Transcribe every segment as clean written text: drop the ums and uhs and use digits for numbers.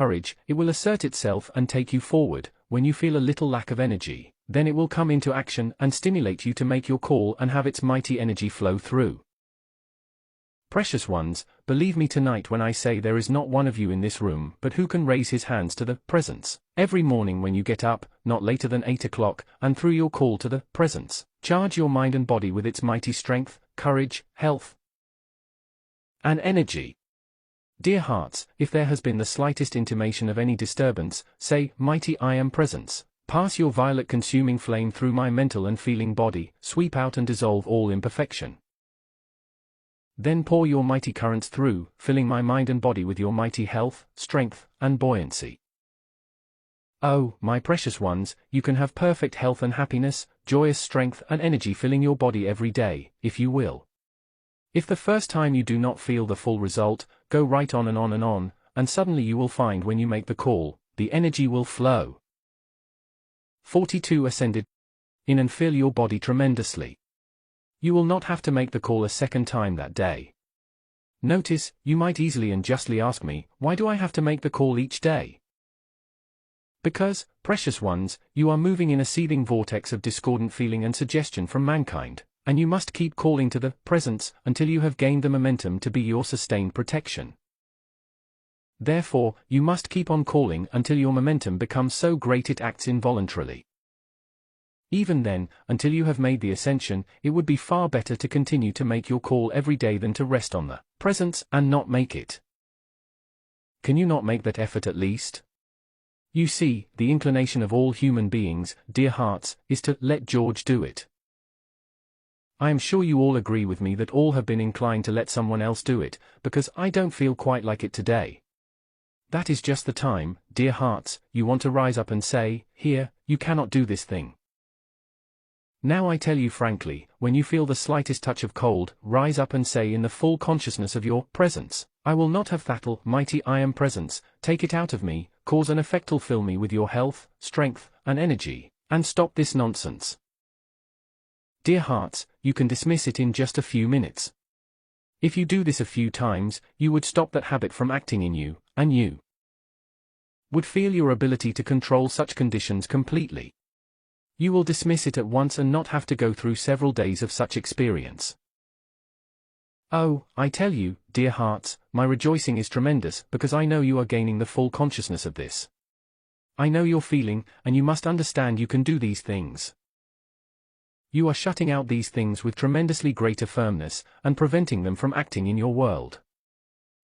courage, it will assert itself and take you forward. When you feel a little lack of energy, then it will come into action and stimulate you to make your call and have its mighty energy flow through. Precious ones, believe me tonight when I say there is not one of you in this room but who can raise his hands to the presence every morning when you get up, not later than 8 o'clock, and through your call to the presence, charge your mind and body with its mighty strength, courage, health, and energy. Dear hearts, if there has been the slightest intimation of any disturbance, say, Mighty I Am Presence, pass your violet consuming flame through my mental and feeling body, sweep out and dissolve all imperfection. Then pour your mighty currents through, filling my mind and body with your mighty health, strength, and buoyancy. Oh, my precious ones, you can have perfect health and happiness, joyous strength and energy filling your body every day, if you will. If the first time you do not feel the full result, go right on and on and on, and suddenly you will find when you make the call, the energy will flow. 42 Ascended. In and fill your body tremendously. You will not have to make the call a second time that day. Notice, you might easily and justly ask me, why do I have to make the call each day? Because, precious ones, you are moving in a seething vortex of discordant feeling and suggestion from mankind, and you must keep calling to the presence until you have gained the momentum to be your sustained protection. Therefore, you must keep on calling until your momentum becomes so great it acts involuntarily. Even then, until you have made the ascension, it would be far better to continue to make your call every day than to rest on the presence and not make it. Can you not make that effort at least? You see, the inclination of all human beings, dear hearts, is to let George do it. I am sure you all agree with me that all have been inclined to let someone else do it, because I don't feel quite like it today. That is just the time, dear hearts, you want to rise up and say, here, you cannot do this thing. Now I tell you frankly, when you feel the slightest touch of cold, rise up and say in the full consciousness of your presence, I will not have that mighty I Am Presence, take it out of me, cause an effect'll fill me with your health, strength, and energy, and stop this nonsense. Dear hearts, you can dismiss it in just a few minutes. If you do this a few times, you would stop that habit from acting in you, and you would feel your ability to control such conditions completely. You will dismiss it at once and not have to go through several days of such experience. Oh, I tell you, dear hearts, my rejoicing is tremendous because I know you are gaining the full consciousness of this. I know your feeling, and you must understand you can do these things. You are shutting out these things with tremendously greater firmness, and preventing them from acting in your world.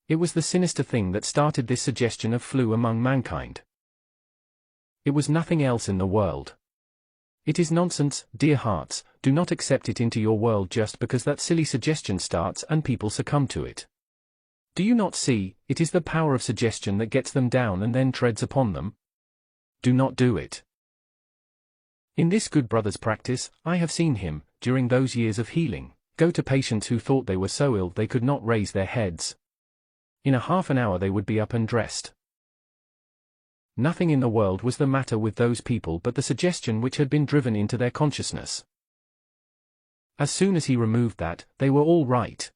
It was the sinister thing that started this suggestion of flu among mankind. It was nothing else in the world. It is nonsense, dear hearts, do not accept it into your world just because that silly suggestion starts and people succumb to it. Do you not see, it is the power of suggestion that gets them down and then treads upon them? Do not do it. In this good brother's practice, I have seen him, during those years of healing, go to patients who thought they were so ill they could not raise their heads. In a half an hour they would be up and dressed. Nothing in the world was the matter with those people but the suggestion which had been driven into their consciousness. As soon as he removed that, they were all right.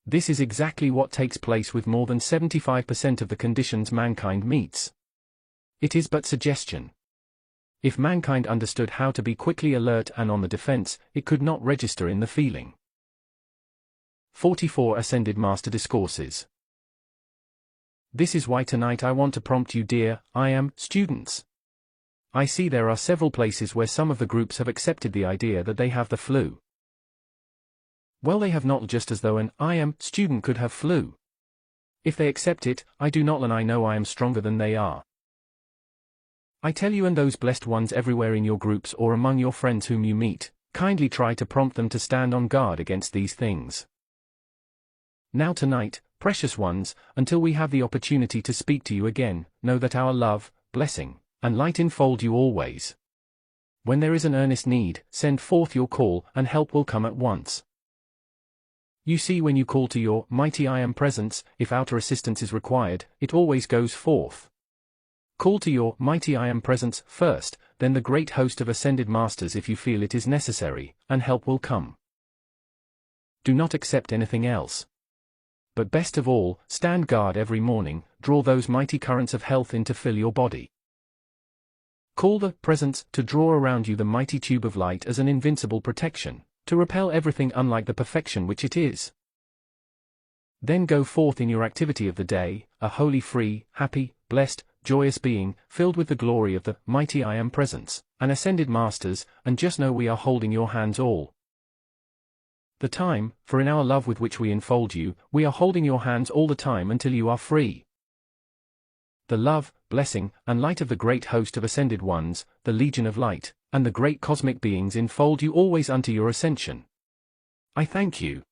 This is exactly what takes place with more than 75% of the conditions mankind meets. It is but suggestion. If mankind understood how to be quickly alert and on the defense, it could not register in the feeling. 44 Ascended Master Discourses. This is why tonight I want to prompt you, dear I Am students. I see there are several places where some of the groups have accepted the idea that they have the flu. Well, they have not, just as though an I Am student could have flu. If they accept it, I do not, and I know I am stronger than they are. I tell you, and those blessed ones everywhere in your groups or among your friends whom you meet, kindly try to prompt them to stand on guard against these things. Now tonight, precious ones, until we have the opportunity to speak to you again, know that our love, blessing, and light enfold you always. When there is an earnest need, send forth your call and help will come at once. You see, when you call to your mighty I Am Presence, if outer assistance is required, it always goes forth. Call to your mighty I Am Presence first, then the great host of ascended masters if you feel it is necessary, and help will come. Do not accept anything else. but best of all, stand guard every morning, draw those mighty currents of health in to fill your body. Call the presence to draw around you the mighty tube of light as an invincible protection, to repel everything unlike the perfection which it is. Then go forth in your activity of the day, a holy, free, happy, blessed, joyous being, filled with the glory of the mighty I Am Presence, and ascended masters, and just know we are holding your hands all the time, for in our love with which we enfold you, we are holding your hands all the time until you are free. The love, blessing, and light of the great host of ascended ones, the Legion of Light, and the great cosmic beings enfold you always unto your ascension. I thank you.